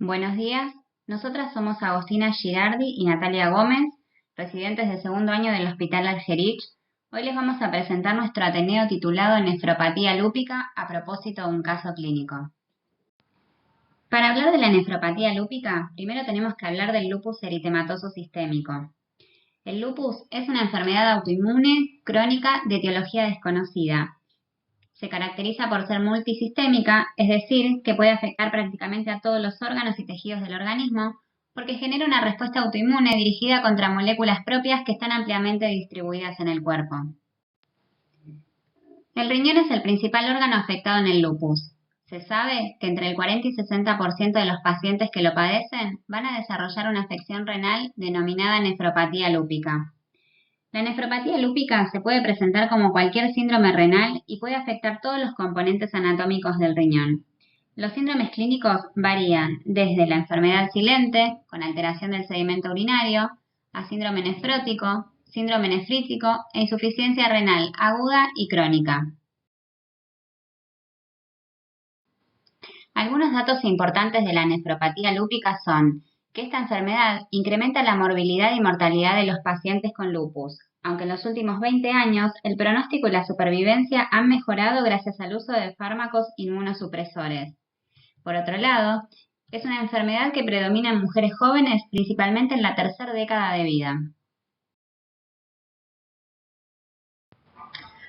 Buenos días, nosotras somos Agostina Girardi y Natalia Gómez, residentes de segundo año del Hospital Algerich. Hoy les vamos a presentar nuestro ateneo titulado Nefropatía lúpica a propósito de un caso clínico. Para hablar de la nefropatía lúpica, primero tenemos que hablar del lupus eritematoso sistémico. El lupus es una enfermedad autoinmune crónica de etiología desconocida. Se caracteriza por ser multisistémica, es decir, que puede afectar prácticamente a todos los órganos y tejidos del organismo, porque genera una respuesta autoinmune dirigida contra moléculas propias que están ampliamente distribuidas en el cuerpo. El riñón es el principal órgano afectado en el lupus. Se sabe que entre el 40 y 60% de los pacientes que lo padecen van a desarrollar una afección renal denominada nefropatía lúpica. La nefropatía lúpica se puede presentar como cualquier síndrome renal y puede afectar todos los componentes anatómicos del riñón. Los síndromes clínicos varían desde la enfermedad silente, con alteración del sedimento urinario, a síndrome nefrótico, síndrome nefrítico e insuficiencia renal aguda y crónica. Algunos datos importantes de la nefropatía lúpica son que esta enfermedad incrementa la morbilidad y mortalidad de los pacientes con lupus, aunque en los últimos 20 años el pronóstico y la supervivencia han mejorado gracias al uso de fármacos inmunosupresores. Por otro lado, es una enfermedad que predomina en mujeres jóvenes, principalmente en la tercera década de vida.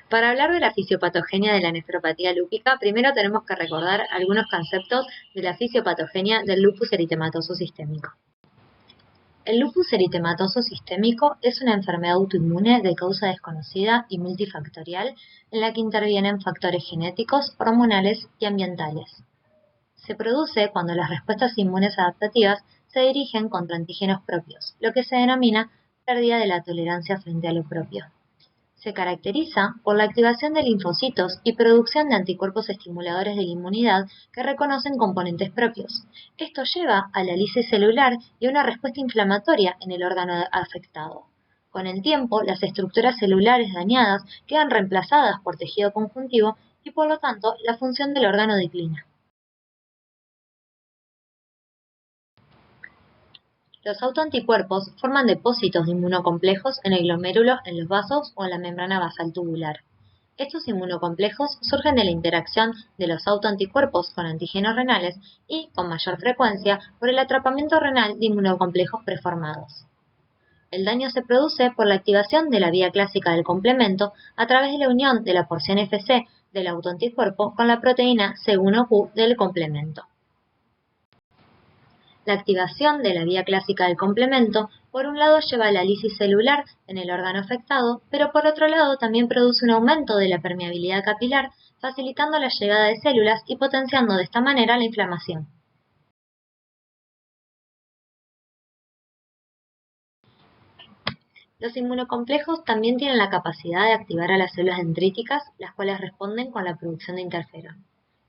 Para hablar de la fisiopatogenia de la nefropatía lúpica, primero tenemos que recordar algunos conceptos de la fisiopatogenia del lupus eritematoso sistémico. El lupus eritematoso sistémico es una enfermedad autoinmune de causa desconocida y multifactorial en la que intervienen factores genéticos, hormonales y ambientales. Se produce cuando las respuestas inmunes adaptativas se dirigen contra antígenos propios, lo que se denomina pérdida de la tolerancia frente a lo propio. Se caracteriza por la activación de linfocitos y producción de anticuerpos estimuladores de la inmunidad que reconocen componentes propios. Esto lleva a la lisis celular y a una respuesta inflamatoria en el órgano afectado. Con el tiempo, las estructuras celulares dañadas quedan reemplazadas por tejido conjuntivo y por lo tanto la función del órgano declina. Los autoanticuerpos forman depósitos de inmunocomplejos en el glomérulo, en los vasos o en la membrana basal tubular. Estos inmunocomplejos surgen de la interacción de los autoanticuerpos con antígenos renales y, con mayor frecuencia, por el atrapamiento renal de inmunocomplejos preformados. El daño se produce por la activación de la vía clásica del complemento a través de la unión de la porción Fc del autoanticuerpo con la proteína C1q del complemento. La activación de la vía clásica del complemento, por un lado lleva a la lisis celular en el órgano afectado, pero por otro lado también produce un aumento de la permeabilidad capilar, facilitando la llegada de células y potenciando de esta manera la inflamación. Los inmunocomplejos también tienen la capacidad de activar a las células dendríticas, las cuales responden con la producción de interferón.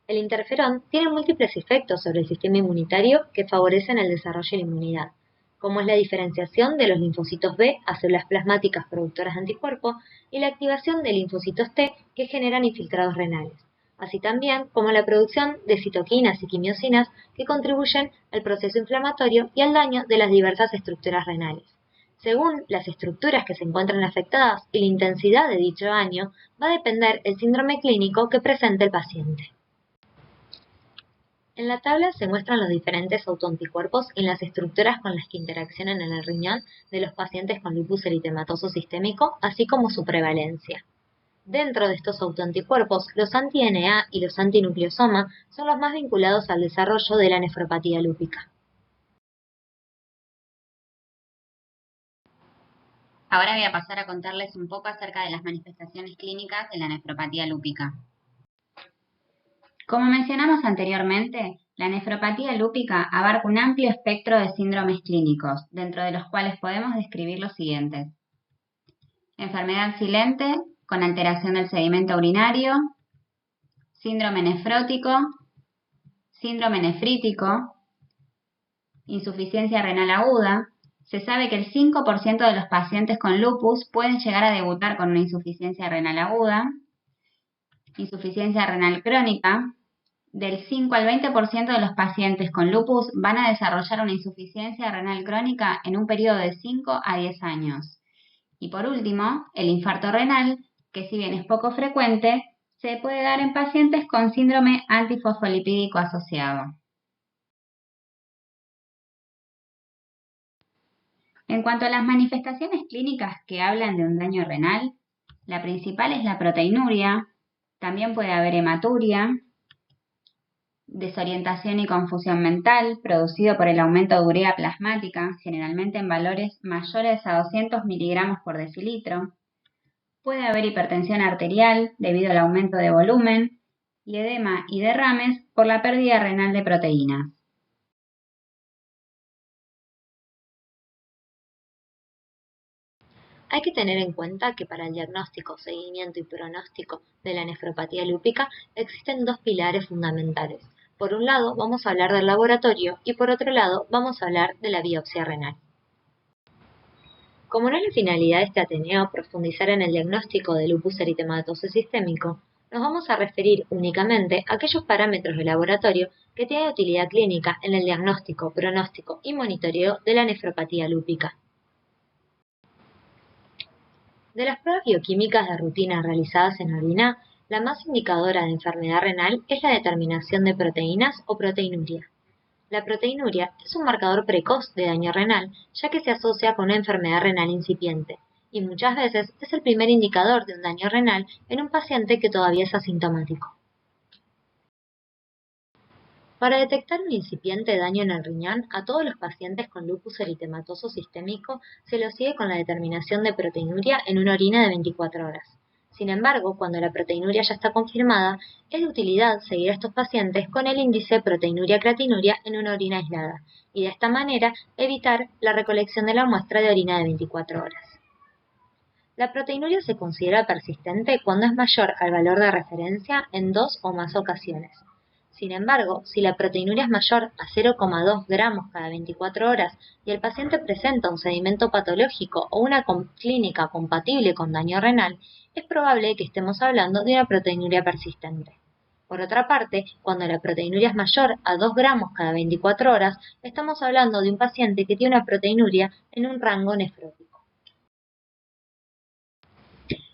El interferón tiene múltiples efectos sobre el sistema inmunitario que favorecen el desarrollo de la inmunidad, como es la diferenciación de los linfocitos B a células plasmáticas productoras de anticuerpos y la activación de linfocitos T que generan infiltrados renales, así también como la producción de citoquinas y quimiosinas que contribuyen al proceso inflamatorio y al daño de las diversas estructuras renales. Según las estructuras que se encuentran afectadas y la intensidad de dicho daño, va a depender el síndrome clínico que presente el paciente. En la tabla se muestran los diferentes autoanticuerpos y las estructuras con las que interaccionan en el riñón de los pacientes con lupus eritematoso sistémico, así como su prevalencia. Dentro de estos autoanticuerpos, los anti-NA y los antinucleosoma son los más vinculados al desarrollo de la nefropatía lúpica. Ahora voy a pasar a contarles un poco acerca de las manifestaciones clínicas de la nefropatía lúpica. Como mencionamos anteriormente, la nefropatía lúpica abarca un amplio espectro de síndromes clínicos, dentro de los cuales podemos describir los siguientes. Enfermedad silente, con alteración del sedimento urinario, síndrome nefrótico, síndrome nefrítico, insuficiencia renal aguda. Se sabe que el 5% de los pacientes con lupus pueden llegar a debutar con una insuficiencia renal aguda, insuficiencia renal crónica, del 5 al 20% de los pacientes con lupus van a desarrollar una insuficiencia renal crónica en un periodo de 5 a 10 años. Y por último, el infarto renal, que si bien es poco frecuente, se puede dar en pacientes con síndrome antifosfolipídico asociado. En cuanto a las manifestaciones clínicas que hablan de un daño renal, la principal es la proteinuria, también puede haber hematuria, desorientación y confusión mental, producido por el aumento de urea plasmática, generalmente en valores mayores a 200 miligramos por decilitro. Puede haber hipertensión arterial debido al aumento de volumen y edema y derrames por la pérdida renal de proteínas. Hay que tener en cuenta que para el diagnóstico, seguimiento y pronóstico de la nefropatía lúpica existen dos pilares fundamentales. Por un lado, vamos a hablar del laboratorio y por otro lado, vamos a hablar de la biopsia renal. Como no es la finalidad de este Ateneo profundizar en el diagnóstico de lupus eritematoso sistémico, nos vamos a referir únicamente a aquellos parámetros de laboratorio que tienen utilidad clínica en el diagnóstico, pronóstico y monitoreo de la nefropatía lúpica. De las pruebas bioquímicas de rutina realizadas en orina, la más indicadora de enfermedad renal es la determinación de proteínas o proteinuria. La proteinuria es un marcador precoz de daño renal, ya que se asocia con una enfermedad renal incipiente, y muchas veces es el primer indicador de un daño renal en un paciente que todavía es asintomático. Para detectar un incipiente daño en el riñón, a todos los pacientes con lupus eritematoso sistémico se los sigue con la determinación de proteinuria en una orina de 24 horas. Sin embargo, cuando la proteinuria ya está confirmada, es de utilidad seguir a estos pacientes con el índice proteinuria-creatinuria en una orina aislada, y de esta manera evitar la recolección de la muestra de orina de 24 horas. La proteinuria se considera persistente cuando es mayor al valor de referencia en 2 o más ocasiones. Sin embargo, si la proteinuria es mayor a 0,2 gramos cada 24 horas y el paciente presenta un sedimento patológico o una clínica compatible con daño renal, es probable que estemos hablando de una proteinuria persistente. Por otra parte, cuando la proteinuria es mayor a 2 gramos cada 24 horas, estamos hablando de un paciente que tiene una proteinuria en un rango nefrótico.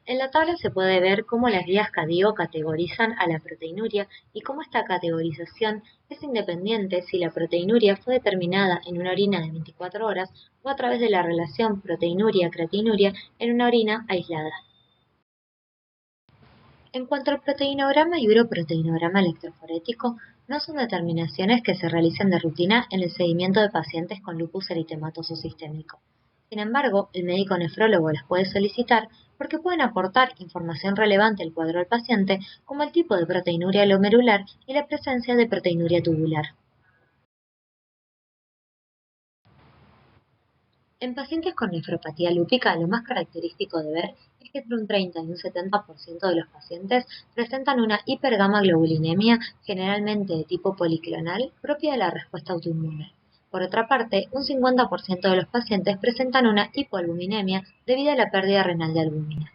En la tabla se puede ver cómo las guías CADIO categorizan a la proteinuria y cómo esta categorización es independiente si la proteinuria fue determinada en una orina de 24 horas o a través de la relación proteinuria-creatinuria en una orina aislada. En cuanto al proteinograma y uroproteinograma electroforético, no son determinaciones que se realicen de rutina en el seguimiento de pacientes con lupus eritematoso sistémico. Sin embargo, el médico nefrólogo las puede solicitar porque pueden aportar información relevante al cuadro del paciente, como el tipo de proteinuria glomerular y la presencia de proteinuria tubular. En pacientes con nefropatía lúpica, lo más característico de ver es que entre un 30 y un 70% de los pacientes presentan una hipergamaglobulinemia, generalmente de tipo policlonal, propia de la respuesta autoinmune. Por otra parte, un 50% de los pacientes presentan una hipoalbuminemia debido a la pérdida renal de albúmina.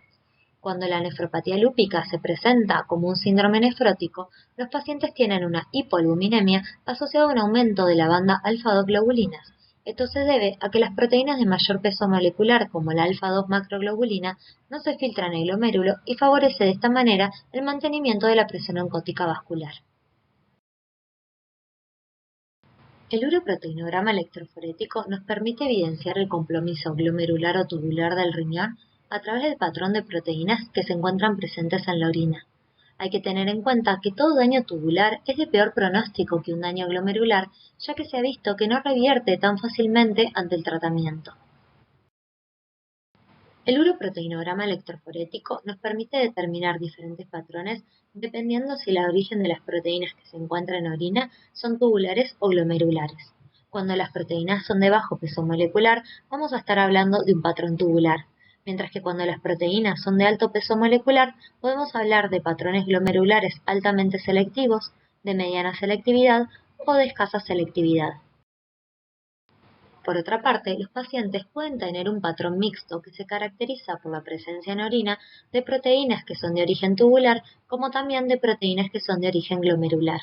Cuando la nefropatía lúpica se presenta como un síndrome nefrótico, los pacientes tienen una hipoalbuminemia asociada a un aumento de la banda alfa-2 globulinas. Esto se debe a que las proteínas de mayor peso molecular, como la alfa-2 macroglobulina, no se filtran en el glomérulo y favorece de esta manera el mantenimiento de la presión oncótica vascular. El uroproteinograma electroforético nos permite evidenciar el compromiso glomerular o tubular del riñón a través del patrón de proteínas que se encuentran presentes en la orina. Hay que tener en cuenta que todo daño tubular es de peor pronóstico que un daño glomerular, ya que se ha visto que no revierte tan fácilmente ante el tratamiento. El uroproteinograma electroforético nos permite determinar diferentes patrones dependiendo si el origen de las proteínas que se encuentran en orina son tubulares o glomerulares. Cuando las proteínas son de bajo peso molecular, vamos a estar hablando de un patrón tubular, mientras que cuando las proteínas son de alto peso molecular, podemos hablar de patrones glomerulares altamente selectivos, de mediana selectividad o de escasa selectividad. Por otra parte, los pacientes pueden tener un patrón mixto que se caracteriza por la presencia en orina de proteínas que son de origen tubular, como también de proteínas que son de origen glomerular.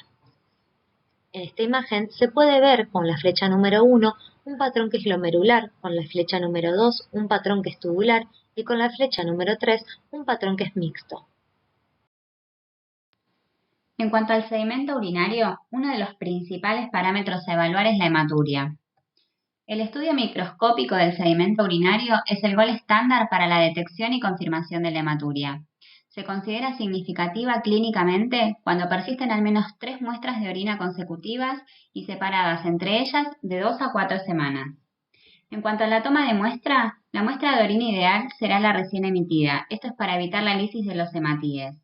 En esta imagen se puede ver con la flecha número 1 un patrón que es glomerular, con la flecha número 2 un patrón que es tubular y con la flecha número 3 un patrón que es mixto. En cuanto al sedimento urinario, uno de los principales parámetros a evaluar es la hematuria. El estudio microscópico del sedimento urinario es el gol estándar para la detección y confirmación de la hematuria. Se considera significativa clínicamente cuando persisten al menos 3 muestras de orina consecutivas y separadas entre ellas de 2 a 4 semanas. En cuanto a la toma de muestra, la muestra de orina ideal será la recién emitida. Esto es para evitar la lisis de los hematíes.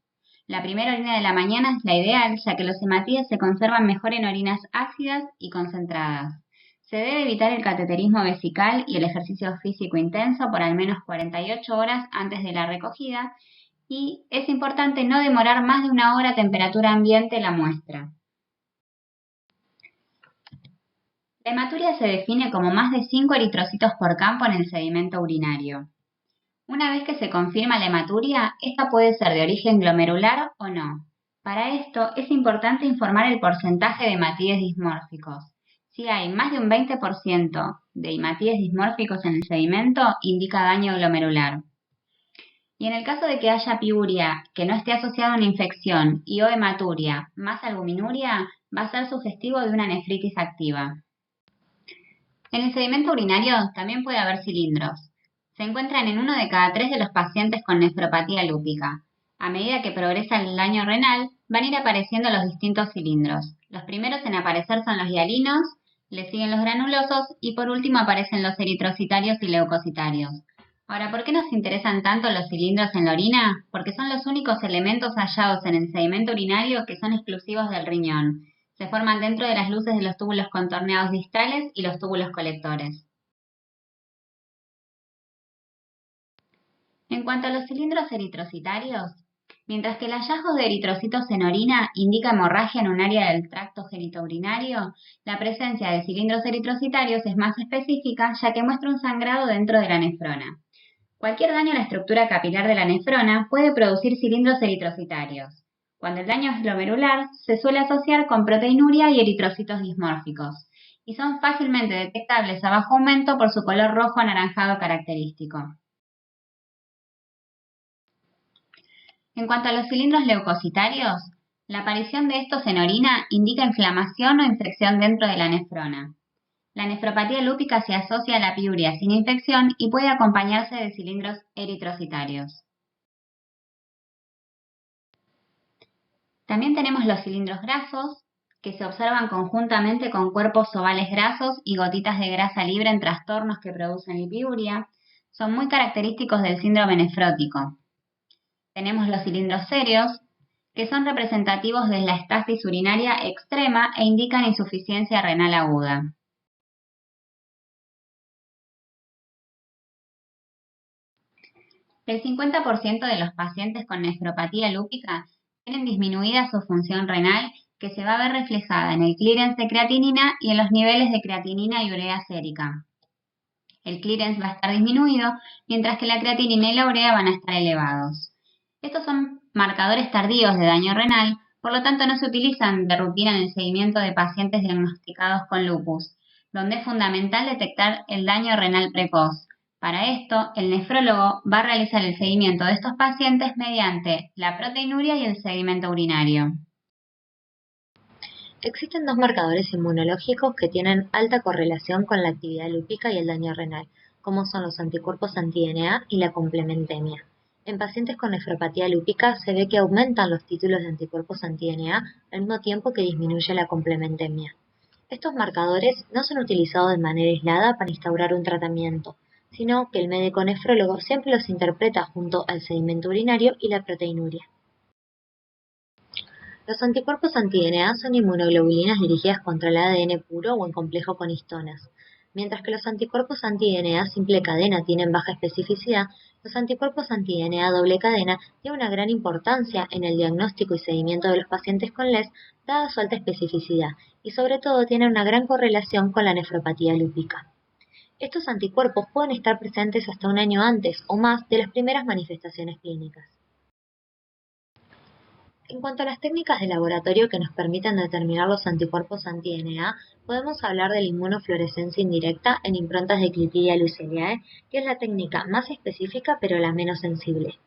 La primera orina de la mañana es la ideal, ya que los hematíes se conservan mejor en orinas ácidas y concentradas. Se debe evitar el cateterismo vesical y el ejercicio físico intenso por al menos 48 horas antes de la recogida y es importante no demorar más de 1 hora a temperatura ambiente la muestra. La hematuria se define como más de 5 eritrocitos por campo en el sedimento urinario. Una vez que se confirma la hematuria, esta puede ser de origen glomerular o no. Para esto es importante informar el porcentaje de hematíes dismórficos. Si hay más de un 20% de hematíes dismórficos en el sedimento, indica daño glomerular. Y en el caso de que haya piuria que no esté asociada a una infección y o hematuria más albuminuria, va a ser sugestivo de una nefritis activa. En el sedimento urinario también puede haber cilindros. Se encuentran en 1 de cada 3 de los pacientes con nefropatía lúpica. A medida que progresa el daño renal, van a ir apareciendo los distintos cilindros. Los primeros en aparecer son los hialinos, le siguen los granulosos y por último aparecen los eritrocitarios y leucocitarios. Ahora, ¿por qué nos interesan tanto los cilindros en la orina? Porque son los únicos elementos hallados en el sedimento urinario que son exclusivos del riñón. Se forman dentro de las luces de los túbulos contorneados distales y los túbulos colectores. En cuanto a los cilindros eritrocitarios, mientras que el hallazgo de eritrocitos en orina indica hemorragia en un área del tracto genitourinario, la presencia de cilindros eritrocitarios es más específica ya que muestra un sangrado dentro de la nefrona. Cualquier daño a la estructura capilar de la nefrona puede producir cilindros eritrocitarios. Cuando el daño es glomerular, se suele asociar con proteinuria y eritrocitos dismórficos, y son fácilmente detectables a bajo aumento por su color rojo anaranjado característico. En cuanto a los cilindros leucocitarios, la aparición de estos en orina indica inflamación o infección dentro de la nefrona. La nefropatía lúpica se asocia a la piuria sin infección y puede acompañarse de cilindros eritrocitarios. También tenemos los cilindros grasos, que se observan conjuntamente con cuerpos ovales grasos y gotitas de grasa libre en trastornos que producen lipiuria. Son muy característicos del síndrome nefrótico. Tenemos los cilindros serios, que son representativos de la estasis urinaria extrema e indican insuficiencia renal aguda. El 50% de los pacientes con nefropatía lúpica tienen disminuida su función renal que se va a ver reflejada en el clearance de creatinina y en los niveles de creatinina y urea sérica. El clearance va a estar disminuido, mientras que la creatinina y la urea van a estar elevados. Estos son marcadores tardíos de daño renal, por lo tanto no se utilizan de rutina en el seguimiento de pacientes diagnosticados con lupus, donde es fundamental detectar el daño renal precoz. Para esto, el nefrólogo va a realizar el seguimiento de estos pacientes mediante la proteinuria y el sedimento urinario. Existen 2 marcadores inmunológicos que tienen alta correlación con la actividad lúpica y el daño renal, como son los anticuerpos anti-DNA y la complementemia. En pacientes con nefropatía lúpica se ve que aumentan los títulos de anticuerpos anti-DNA al mismo tiempo que disminuye la complementemia. Estos marcadores no son utilizados de manera aislada para instaurar un tratamiento, sino que el médico nefrólogo siempre los interpreta junto al sedimento urinario y la proteinuria. Los anticuerpos anti-DNA son inmunoglobulinas dirigidas contra el ADN puro o en complejo con histonas. Mientras que los anticuerpos anti-DNA simple cadena tienen baja especificidad, los anticuerpos anti-DNA doble cadena tienen una gran importancia en el diagnóstico y seguimiento de los pacientes con LES, dada su alta especificidad, y sobre todo tienen una gran correlación con la nefropatía lúpica. Estos anticuerpos pueden estar presentes hasta 1 año antes o más de las primeras manifestaciones clínicas. En cuanto a las técnicas de laboratorio que nos permiten determinar los anticuerpos anti-DNA, podemos hablar de la inmunofluorescencia indirecta en improntas de Clitidia luceriae, que es la técnica más específica pero la menos sensible.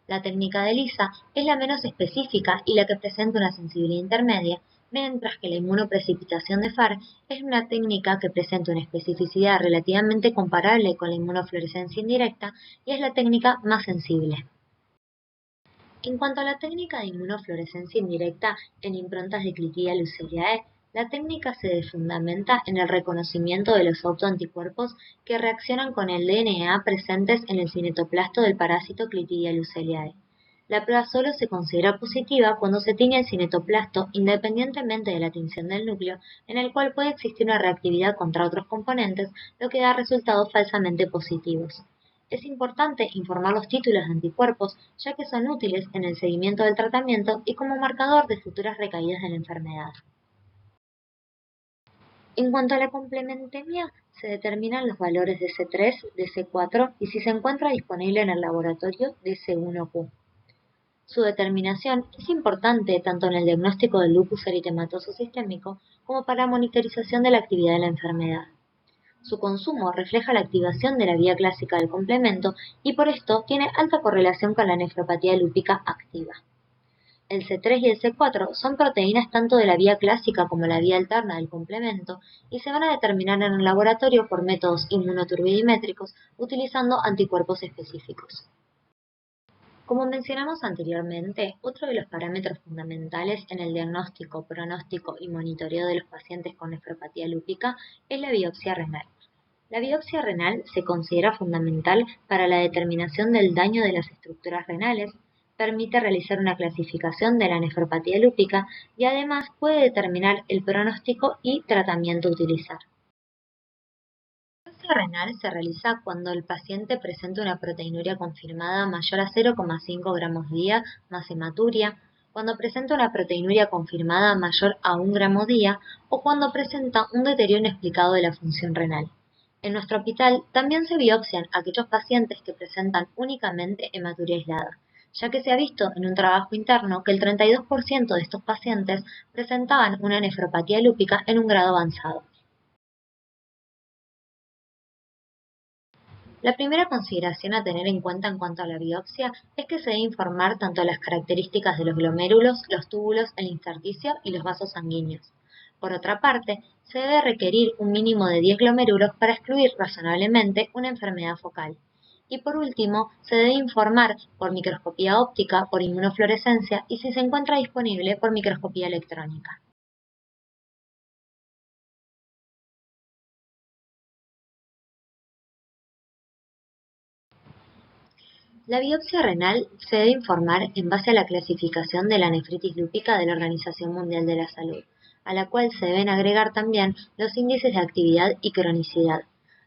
La técnica de ELISA es la menos específica y la que presenta una sensibilidad intermedia, mientras que la inmunoprecipitación de FAR es una técnica que presenta una especificidad relativamente comparable con la inmunofluorescencia indirecta y es la técnica más sensible. En cuanto a la técnica de inmunofluorescencia indirecta en improntas de Clitidia luceriae, la técnica se fundamenta en el reconocimiento de los autoanticuerpos que reaccionan con el DNA presentes en el cinetoplasto del parásito Clitidia luceriae. La prueba solo se considera positiva cuando se tiñe el cinetoplasto independientemente de la tinción del núcleo, en el cual puede existir una reactividad contra otros componentes, lo que da resultados falsamente positivos. Es importante informar los títulos de anticuerpos, ya que son útiles en el seguimiento del tratamiento y como marcador de futuras recaídas de la enfermedad. En cuanto a la complementemia, se determinan los valores de C3, de C4 y si se encuentra disponible en el laboratorio de C1Q. Su determinación es importante tanto en el diagnóstico del lupus eritematoso sistémico como para la monitorización de la actividad de la enfermedad. Su consumo refleja la activación de la vía clásica del complemento y por esto tiene alta correlación con la nefropatía lúpica activa. El C3 y el C4 son proteínas tanto de la vía clásica como la vía alterna del complemento y se van a determinar en el laboratorio por métodos inmunoturbidimétricos utilizando anticuerpos específicos. Como mencionamos anteriormente, otro de los parámetros fundamentales en el diagnóstico, pronóstico y monitoreo de los pacientes con nefropatía lúpica es la biopsia renal. La biopsia renal se considera fundamental para la determinación del daño de las estructuras renales, permite realizar una clasificación de la nefropatía lúpica y además puede determinar el pronóstico y tratamiento a utilizar. La biopsia renal se realiza cuando el paciente presenta una proteinuria confirmada mayor a 0,5 gramos día más hematuria, cuando presenta una proteinuria confirmada mayor a 1 gramo día o cuando presenta un deterioro inexplicado de la función renal. En nuestro hospital también se biopsian aquellos pacientes que presentan únicamente hematuria aislada, ya que se ha visto en un trabajo interno que el 32% de estos pacientes presentaban una nefropatía lúpica en un grado avanzado. La primera consideración a tener en cuenta en cuanto a la biopsia es que se debe informar tanto las características de los glomérulos, los túbulos, el intersticio y los vasos sanguíneos. Por otra parte, se debe requerir un mínimo de 10 glomérulos para excluir razonablemente una enfermedad focal. Y por último, se debe informar por microscopía óptica, por inmunofluorescencia y si se encuentra disponible por microscopía electrónica. La biopsia renal se debe informar en base a la clasificación de la nefritis lúpica de la Organización Mundial de la Salud, a la cual se deben agregar también los índices de actividad y cronicidad.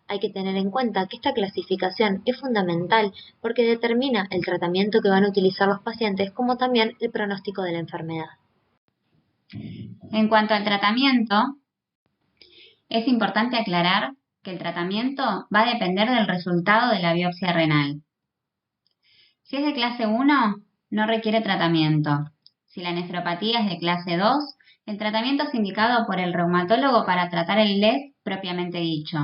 Hay que tener en cuenta que esta clasificación es fundamental porque determina el tratamiento que van a utilizar los pacientes como también el pronóstico de la enfermedad. En cuanto al tratamiento, es importante aclarar que el tratamiento va a depender del resultado de la biopsia renal. Si es de clase 1, no requiere tratamiento. Si la nefropatía es de clase 2, el tratamiento es indicado por el reumatólogo para tratar el LES propiamente dicho.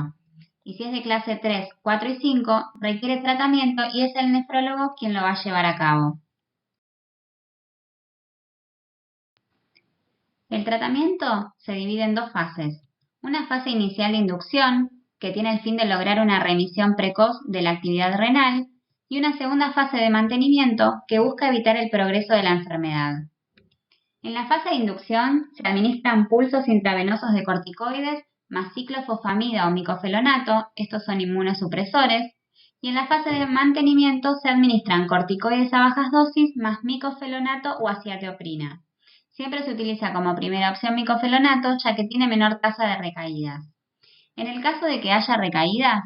Y si es de clase 3, 4 y 5, requiere tratamiento y es el nefrólogo quien lo va a llevar a cabo. El tratamiento se divide en dos fases. Una fase inicial de inducción, que tiene el fin de lograr una remisión precoz de la actividad renal, y una segunda fase de mantenimiento que busca evitar el progreso de la enfermedad. En la fase de inducción se administran pulsos intravenosos de corticoides más ciclofosfamida o micofelonato, estos son inmunosupresores, y en la fase de mantenimiento se administran corticoides a bajas dosis más micofelonato o aciateoprina. Siempre se utiliza como primera opción micofelonato ya que tiene menor tasa de recaídas. En el caso de que haya recaídas,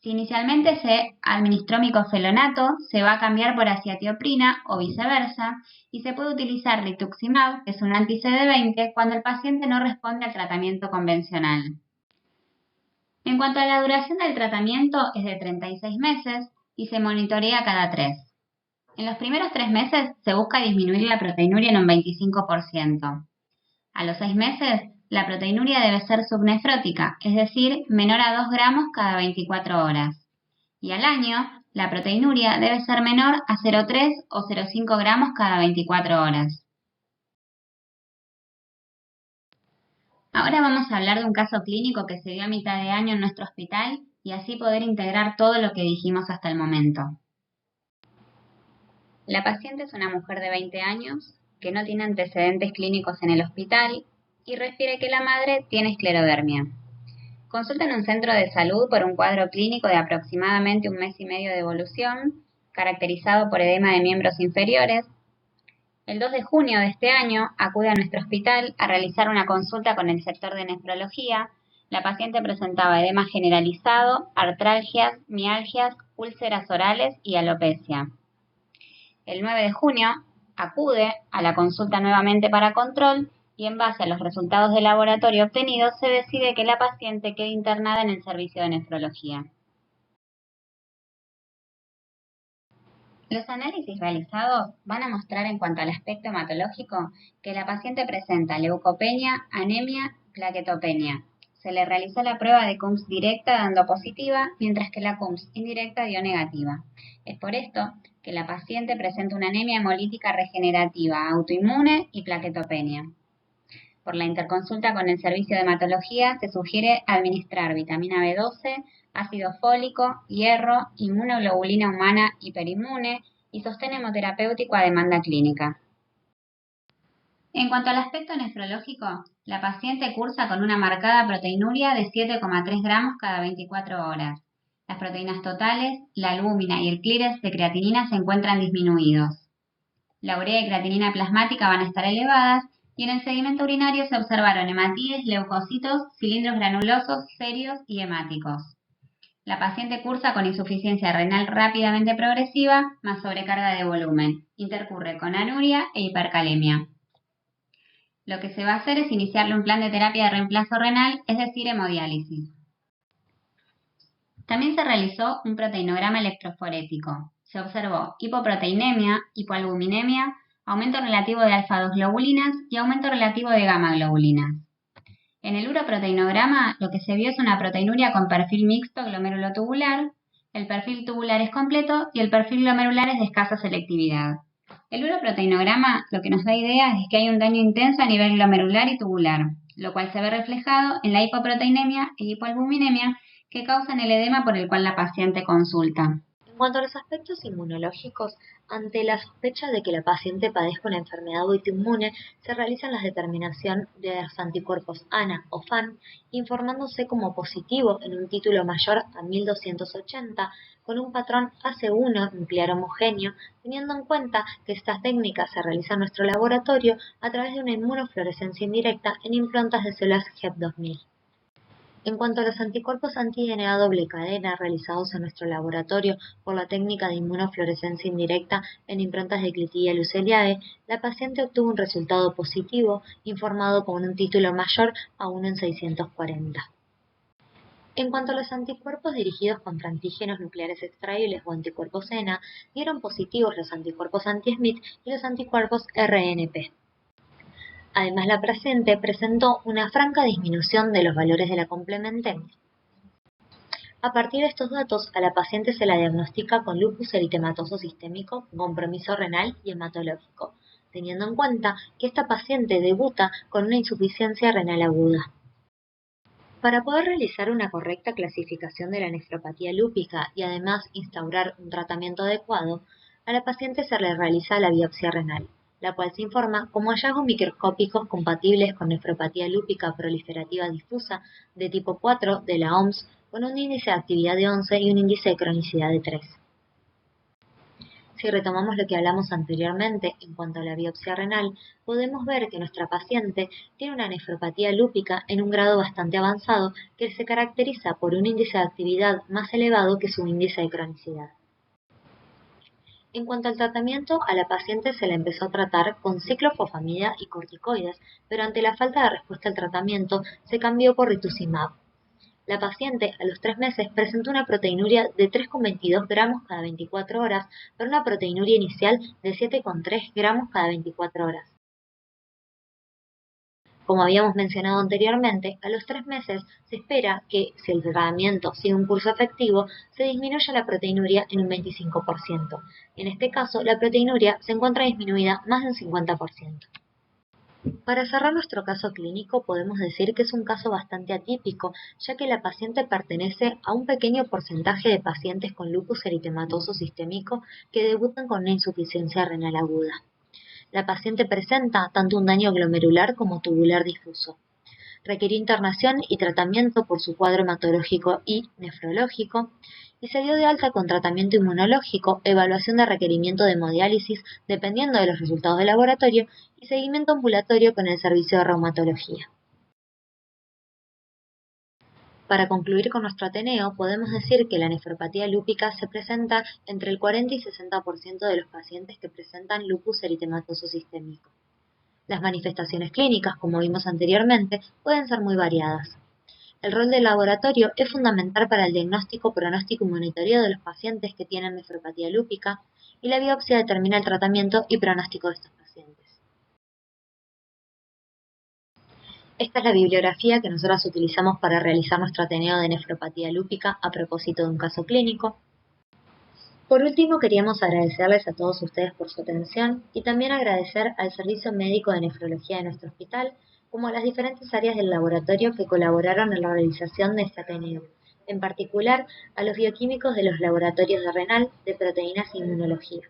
si inicialmente se administró micofelonato, se va a cambiar por aciateoprina o viceversa y se puede utilizar rituximab, que es un anti-CD20, cuando el paciente no responde al tratamiento convencional. En cuanto a la duración del tratamiento, es de 36 meses y se monitorea cada 3. En los primeros 3 meses se busca disminuir la proteinuria en un 25%. A los 6 meses, la proteinuria debe ser subnefrótica, es decir, menor a 2 gramos cada 24 horas. Y al año, la proteinuria debe ser menor a 0,3 o 0,5 gramos cada 24 horas. Ahora vamos a hablar de un caso clínico que se dio a mitad de año en nuestro hospital y así poder integrar todo lo que dijimos hasta el momento. La paciente es una mujer de 20 años que no tiene antecedentes clínicos en el hospital y refiere que la madre tiene esclerodermia. Consulta en un centro de salud por un cuadro clínico de aproximadamente 1 mes y medio de evolución, caracterizado por edema de miembros inferiores. El 2 de junio de este año acude a nuestro hospital a realizar una consulta con el sector de nefrología. La paciente presentaba edema generalizado, artralgias, mialgias, úlceras orales y alopecia. El 9 de junio acude a la consulta nuevamente para control y en base a los resultados de laboratorio obtenidos se decide que la paciente quede internada en el servicio de nefrología. Los análisis realizados van a mostrar en cuanto al aspecto hematológico que la paciente presenta leucopenia, anemia, plaquetopenia. Se le realizó la prueba de CUMS directa dando positiva, mientras que la CUMS indirecta dio negativa. Es por esto que la paciente presenta una anemia hemolítica regenerativa, autoinmune y plaquetopenia. Por la interconsulta con el servicio de hematología se sugiere administrar vitamina B12, ácido fólico, hierro, inmunoglobulina humana hiperinmune y sostén hemoterapéutico a demanda clínica. En cuanto al aspecto nefrológico, la paciente cursa con una marcada proteinuria de 7,3 gramos cada 24 horas. Las proteínas totales, la albúmina y el clearance de creatinina se encuentran disminuidos. La urea y creatinina plasmática van a estar elevadas y en el sedimento urinario se observaron hematíes, leucocitos, cilindros granulosos, serios y hemáticos. La paciente cursa con insuficiencia renal rápidamente progresiva más sobrecarga de volumen. Intercurre con anuria e hipercalemia. Lo que se va a hacer es iniciarle un plan de terapia de reemplazo renal, es decir, hemodiálisis. También se realizó un proteinograma electroforético. Se observó hipoproteinemia, hipoalbuminemia, aumento relativo de alfa-2 globulinas y aumento relativo de gamma globulinas. En el uroproteinograma lo que se vio es una proteinuria con perfil mixto glomerulotubular, el perfil tubular es completo y el perfil glomerular es de escasa selectividad. El uroproteinograma lo que nos da idea es que hay un daño intenso a nivel glomerular y tubular, lo cual se ve reflejado en la hipoproteinemia e hipoalbuminemia que causan el edema por el cual la paciente consulta. En cuanto a los aspectos inmunológicos, ante la sospecha de que la paciente padezca una enfermedad autoinmune, se realizan las determinación de los anticuerpos ANA o FAN, informándose como positivo en un título mayor a 1280, con un patrón AC1 nuclear homogéneo, teniendo en cuenta que estas técnicas se realizan en nuestro laboratorio a través de una inmunofluorescencia indirecta en improntas de células HEP2000. En cuanto a los anticuerpos anti-DNA doble cadena realizados en nuestro laboratorio por la técnica de inmunofluorescencia indirecta en improntas de Clitilla luceliae, la paciente obtuvo un resultado positivo, informado con un título mayor a 1 en 640. En cuanto a los anticuerpos dirigidos contra antígenos nucleares extraíbles o anticuerpos ENA, dieron positivos los anticuerpos anti-Smith y los anticuerpos RNP. Además, la paciente presentó una franca disminución de los valores de la complementemia. A partir de estos datos, a la paciente se la diagnostica con lupus eritematoso sistémico con compromiso renal y hematológico, teniendo en cuenta que esta paciente debuta con una insuficiencia renal aguda. Para poder realizar una correcta clasificación de la nefropatía lúpica y además instaurar un tratamiento adecuado, a la paciente se le realiza la biopsia renal, la cual se informa como hallazgos microscópicos compatibles con nefropatía lúpica proliferativa difusa de tipo 4 de la OMS con un índice de actividad de 11 y un índice de cronicidad de 3. Si retomamos lo que hablamos anteriormente en cuanto a la biopsia renal, podemos ver que nuestra paciente tiene una nefropatía lúpica en un grado bastante avanzado que se caracteriza por un índice de actividad más elevado que su índice de cronicidad. En cuanto al tratamiento, a la paciente se le empezó a tratar con ciclofosfamida y corticoides, pero ante la falta de respuesta al tratamiento se cambió por rituximab. La paciente a los 3 meses presentó una proteinuria de 3,22 gramos cada 24 horas para una proteinuria inicial de 7,3 gramos cada 24 horas. Como habíamos mencionado anteriormente, a los 3 meses se espera que, si el tratamiento sigue un curso efectivo, se disminuya la proteinuria en un 25%. En este caso, la proteinuria se encuentra disminuida más del 50%. Para cerrar nuestro caso clínico, podemos decir que es un caso bastante atípico, ya que la paciente pertenece a un pequeño porcentaje de pacientes con lupus eritematoso sistémico que debutan con una insuficiencia renal aguda. La paciente presenta tanto un daño glomerular como tubular difuso. Requirió internación y tratamiento por su cuadro hematológico y nefrológico y se dio de alta con tratamiento inmunológico, evaluación de requerimiento de hemodiálisis dependiendo de los resultados de laboratorio y seguimiento ambulatorio con el servicio de reumatología. Para concluir con nuestro Ateneo, podemos decir que la nefropatía lúpica se presenta entre el 40 y 60% de los pacientes que presentan lupus eritematoso sistémico. Las manifestaciones clínicas, como vimos anteriormente, pueden ser muy variadas. El rol del laboratorio es fundamental para el diagnóstico, pronóstico y monitoreo de los pacientes que tienen nefropatía lúpica y la biopsia determina el tratamiento y pronóstico de estos pacientes. Esta es la bibliografía que nosotros utilizamos para realizar nuestro Ateneo de nefropatía lúpica a propósito de un caso clínico. Por último, queríamos agradecerles a todos ustedes por su atención y también agradecer al Servicio Médico de Nefrología de nuestro hospital, como a las diferentes áreas del laboratorio que colaboraron en la realización de este Ateneo, en particular a los bioquímicos de los laboratorios de renal, de proteínas e inmunología.